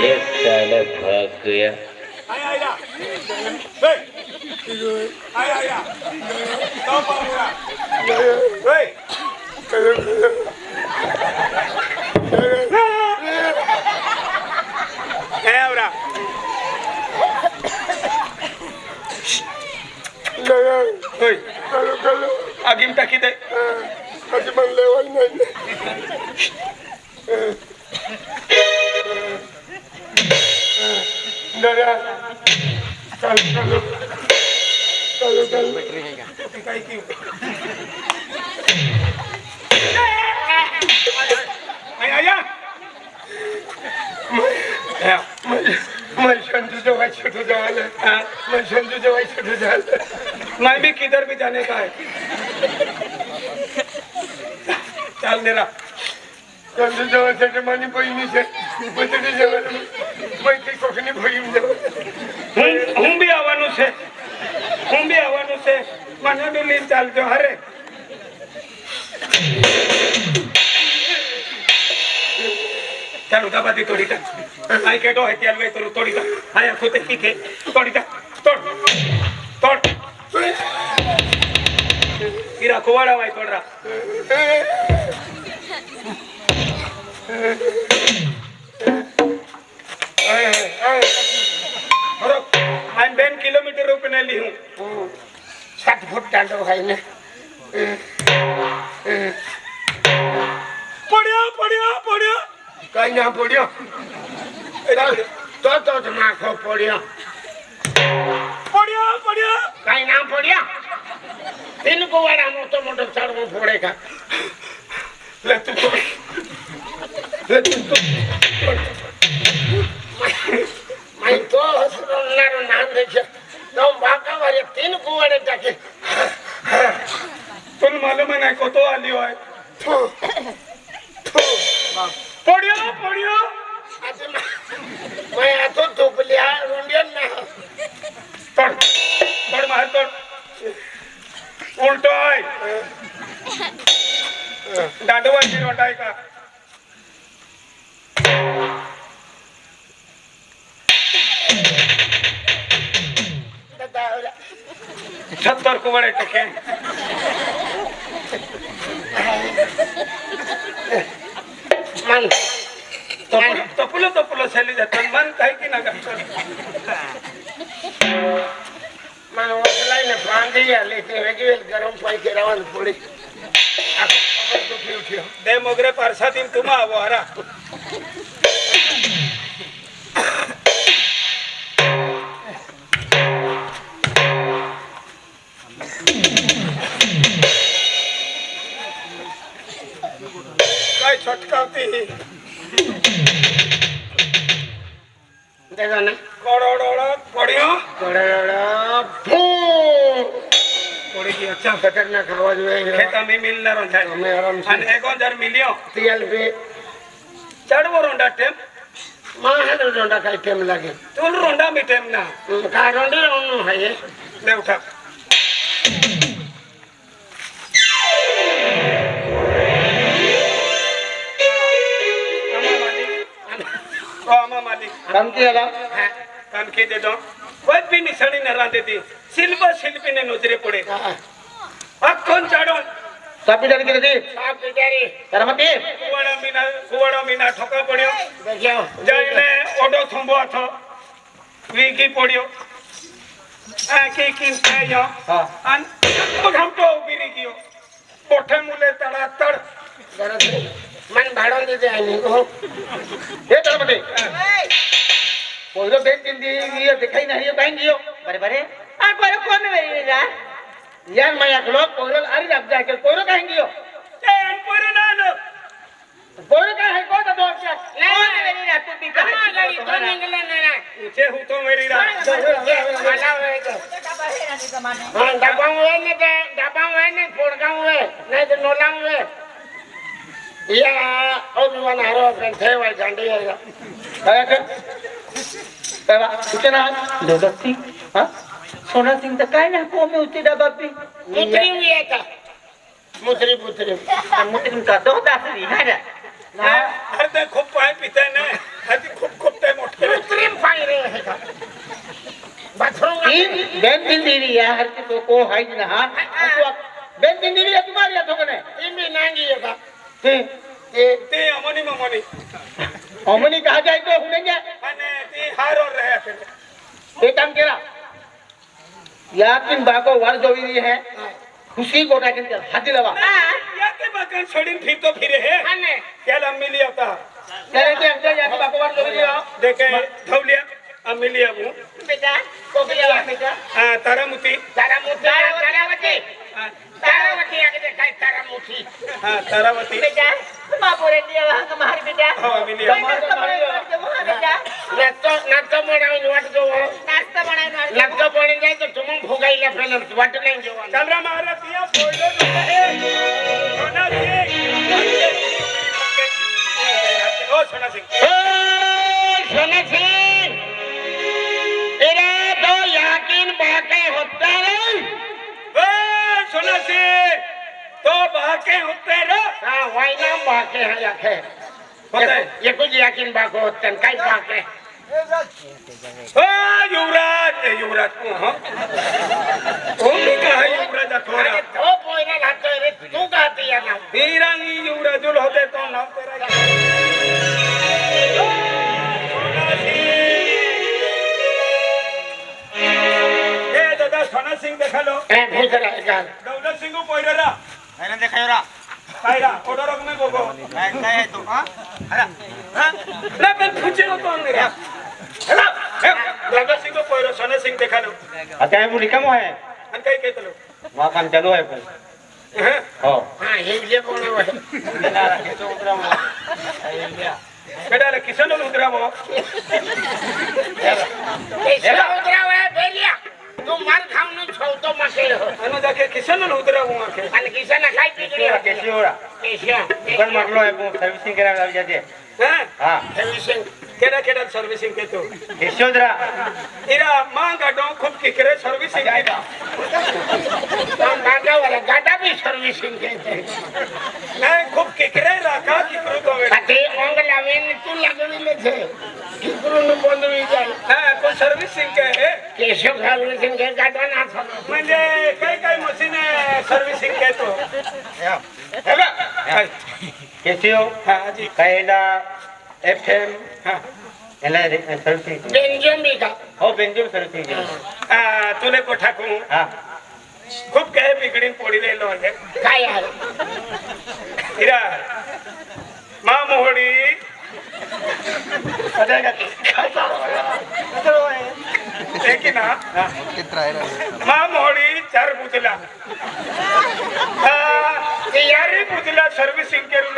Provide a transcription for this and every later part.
ये साला भाग गया। आगीम टाकी दे मैं भी किधर भी जाने का है। चल मेरा संजू जवासाठी मानी बहिणी से बचडी जवान मैं की कोकनी भईम जव હું બી આવવાનું છે મને ડુલી ચાલજો હરે ચાલો દબાદી તોડી કા આઈ કેડો હે ત્યાર વે તોડી કા આયા ખોતે ઠીકે તોડી કા તોડ હીરા કોવાડા વાય તોડરા मैं 2 किलोमीटर रुपये ली हूँ 60 फुट डांडो भाई ने पड़िया कहीं ना पड़िया तो माखो पड़िया कहीं ना पड़िया 3 को वाला मोटो चढ़ो फोड़ेगा ले तू मैं तो हसरो नाम देखिए तो बाका वाले 3 कुवाड़े जाके तुम मालूम है ना को तो आली है पड़ियो मैं तो धूप लिया रुंडियन ना तोड़ मार तोड़ उल्टो है डांडवा की रोटाई का छत्तर को बड़े टके मन तपुलो चली जाता मन काय की ना मन वसलाई ने बांधी है लेकिन वेगवेल गरम पाई के रावण पड़ी खबर तो फिर उठियो दे मोगरे परसा दिन तुम आवो हरा छटकाती देखा ना कोड़ोड़ा पड़ियो पड़ी की अच्छा खतरनाक आवाज हुए खेता में मिलना रोंडा हमें आराम से अने एको जर मिलियो तेल पे चढ़वो रोंडा टेम माहन रोंडा का टेम लगे तुल रोंडा में टेम ना का रोंडे रोनो है ये ले उठा काम के दे दो कोई भी निशानी न रांधे दी शिल्पी ने नजरे पड़े अखोन चाड़ो सापीदारी के दे सापीदारी करमती कुवाड़ा मीना ठोका पड़ियो देखियो जाइने ओडो थंबो अथो वीकी पड़ियो आके किन खायो अन हम तो बिरी कियो पोठे मुले तड़ा तड़ मन भाड़ो दे दे आनी को ए करमती पोरो बेट दिन दी ये दिखाई नहीं है बहन जियो बरे आ पोरो कौन वेरीरा यार मैं अखलो पोरो अरे अब जाके पोरो कहेंगियो ए पोरो ना लो पोरो का है को तो क्या कौन वेरीरा तू भी कहा गाड़ी तो निकले ना पूछे हूं तो वेरीरा वाला वे तो हां दबाऊ ने फोड़गाऊ है नहीं तो नोलाऊ है या और वन हारो फ्रेंड थे भाई गांडी है आया कर तेरा कितना लोदर सिंह हां सोना सिंह तो काय ना को में उतरी डब्बा पे उतरी हुई है का मुत्री मुत्री मुतीन का दोत असली ना रे अरे ते खूप पाय पिताय ना आधी खूप टाइम मोठे मुत्री पाय रे हे का बाथरूम तीन बेन दिन दीदी यार तो को है ना हां बेन दिन दीदी तुम्हारी तो कने इनमें नांगी है का ते अमनी अमनी कहा जाए तो हुनेंगे અને તે હારો રહે છે ये काम केला याकिन बाको वर जोई रही है खुशी को टाकिन के हाथी लवा या के बकन छोड़ीन फिर तो फिरे है અને क्या मिली आता करे ते अंदर याके बाको वर जोई रही हो देखे धौलिया मिली अब बेटा कोकिला बेटा हां तारामुती तारावती तारावती आगे देखा तारामुती हां तारावती बेटा बापू रे दिया वहां का मार बेटा हां मिली नाश्ता बनावी वाट जो नाश्ता बनावी नाश्ता बनी जाए तो तुम भोगाईला पहले वाट नहीं जो कमरा मारा पिया पोइलो सोना सिंह सोना सिंह तेरा तो यकीन बाके होता है ओ सोना सिंह तो बाके होते रो हां वाई नाम बाके है याके होते ये कुछ यकीन बाके होते हैं काई बाके ओ युवराज हां ओमी का है युवराज थोड़ा तो पोइना लातो रे तू कहती है ना हीरांगी युवराजुल होते तो नाम तेरा सोना सिंह ए दादा सोना सिंह देखा लो ए भूतरा गाल दौलत सिंह को पोइरा मैंने देखा योरा कायरा ऑर्डर रख में गोगो काय है तो हां हां ना पण पूछे हो कौन मेरा हेलो दौलत सिंह को पोइरा सोना सिंह देखा लो आता है बुली कम है अन काही कहतो लो वहां काम चालू है पण हां हो हां हे जे कोण आहे तो उतरा केडाले किशन उतरावो कैसे उतराव है बेलिया तू मार खाऊन छोतो मके हो अनु जाके किशन उतरावो आखे आणि किसान काय पिकडी होते कैसी हो रहा केशा दुकान मारलो है वो सर्विसिंग करा लग जाते हां हां सर्विसिंग केडा सर्विसिंग केतो यशोधरा इरा मां गाडो खूप किकरे सर्विसिंग केता पण गाडा वाला गाडा भी सर्विसिंग करते नाही खूप किकरे राखा किकरू गोवे ते अंग लावेन तू लागविले छे किकरून बंदवी जाय हां को सर्विसिंग के है केशो सर्विसिंग के गाडा ना छ म्हणजे काय मशीन सर्विसिंग केतो हेबा कैसी हो हां जी कायला एफएम हां एला सर्विसिंग बेंजमी का हो बेंजूम सर्विसिंग तुले कोठा को हां खूप काय बिगडीन पोडीलेलो आहे काय आहे इरा मा मोहडी देखी ना मा मोहडी 4 बुजला यारी बुजला सर्विसिंग करू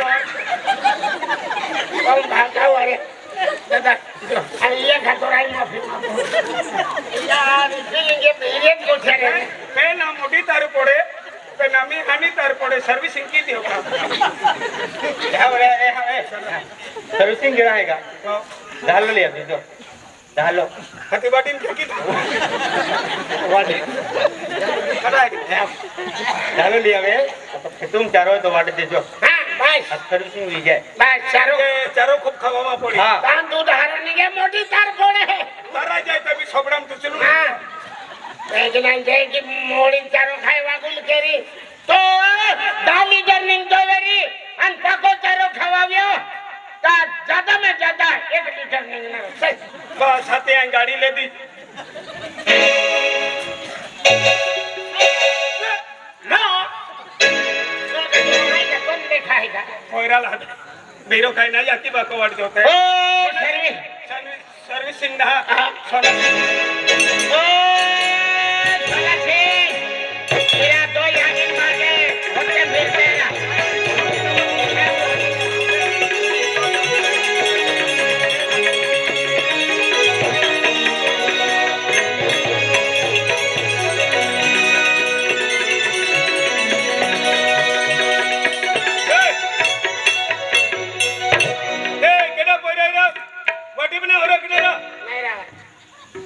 पण भागा वाले दादा आणि ये खातोराई माफी यार फिलिंगे बेरियत को छरे पेला मोठी तार पडे पण आम्ही आणि तार पडे सर्विसिंग की देऊ का सर्विसिंग गिरा है का डालो ले अभी जो डालो हाती बाटीन की वाटे डालो ले अबे तुम चारो तो वाटे देजो हां बस सर्विसिंग ली जाए बस चारो खूप खावा पडी हां तान दूध हरणी के मोटी तार फोड़े है तारा जाय तभी सोबडम तुचलू हां बेजना जाय की मोड़ी चारो खाय वागुल केरी तो डाली जर्निंग दोवेरी अन पाको चारो खवाव्यो ता ज्यादा में ज्यादा 1 लीटर निकलना बस हाते आ गाड़ी ले दी नो सुन के नहीं का कौन देखा है का कोयरा ला बेरो काय ना जाती बाको वाट होते ओ सर्विस सर्विसिंग ना सोना ओ चला छे तेरा दो यागिन मागे होते फिरते ना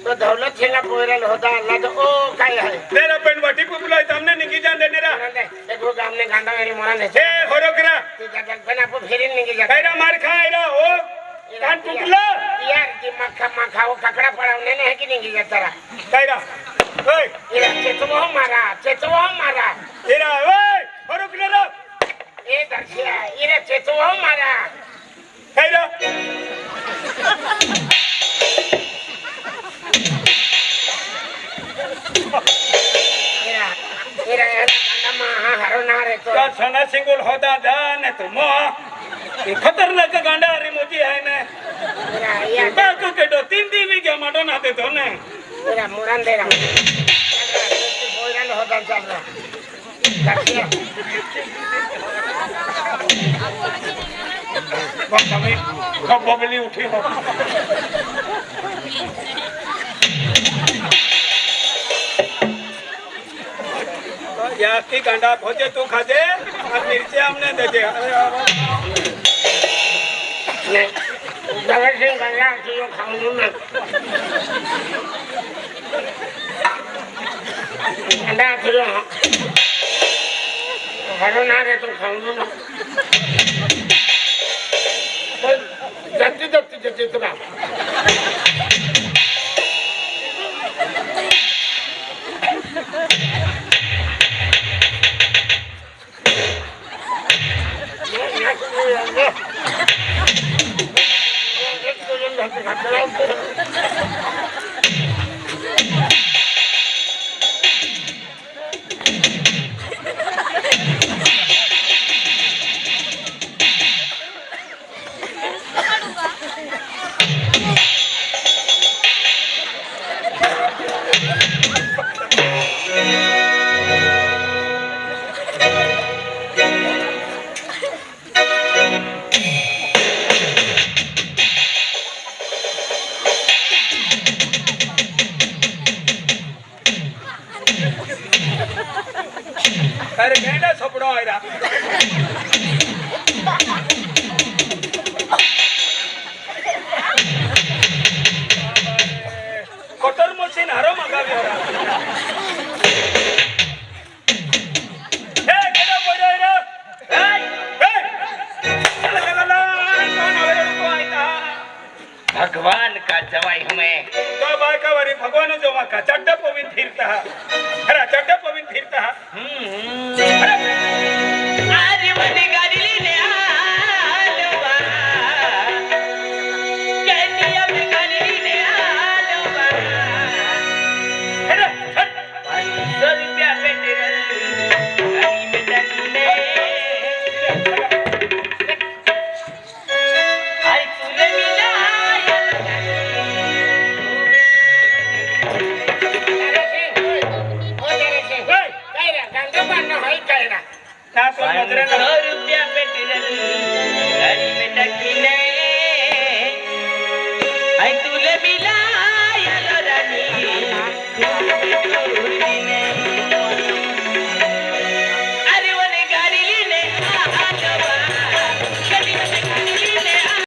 तो दौलत सिंह पोरल होता अल्लाह तो ओ काय है तेरा पेन वाटी पुपला हमने निकी जान देने रा एक वो गामने गांडा मेरी मोरा ने ए होरोकरा तुझ्या गर्लफ्रेंड आपण फिरीन निघी जात कैरा मार खायला हो कान तुटलं यार ती मखा वो ककड़ा पड़ावने ने है कि निघी जात जरा कैरा ओय इरा चेतवो मारा एरा ओय होरोकरा रा ए दर्शिया इरा चेतवो मारा कैरा इरा गांडा मा हरो ना रे तो का सना सिंगुल होता जाने तो मो ये खतरनाक गांडा रे मोजी है ने इरा या बाको के दो तीन दिन के माडो ना दे तो ने इरा मुरन दे रहा तू बोलन होता चल रहा दर्शिया बस हमें कब बबली उठी हो या की गांडा भोजे तू खाजे और मिर्ची हमने दे दे नहीं दवाई से गया कि यो खाऊं ना अंडा फिरो हरो ना रे तो खाऊं ना जल्दी तो अरे गेंडा सोपड़ो आयरा कटर मशीन हरो मंगावी होरा ए गेंडा बोलो आयरा ए चल चल कौन आवे तो आयता भगवान का जवाई हमें तो बाय का वरी भगवान जो वा का चड्डा पविन फिरता अरे चड्डा पविन फिरता आज मन गाड़ी ले आलो बा कहनी अब गाड़ी ले आलो बा अरे 500 रुपया पेट्रोल गाड़ी में डालने आई तुले मिला ना तो नजरे ना 500 रुपया पेट्रोल गाड़ी में डालने आई तुले मिला रानी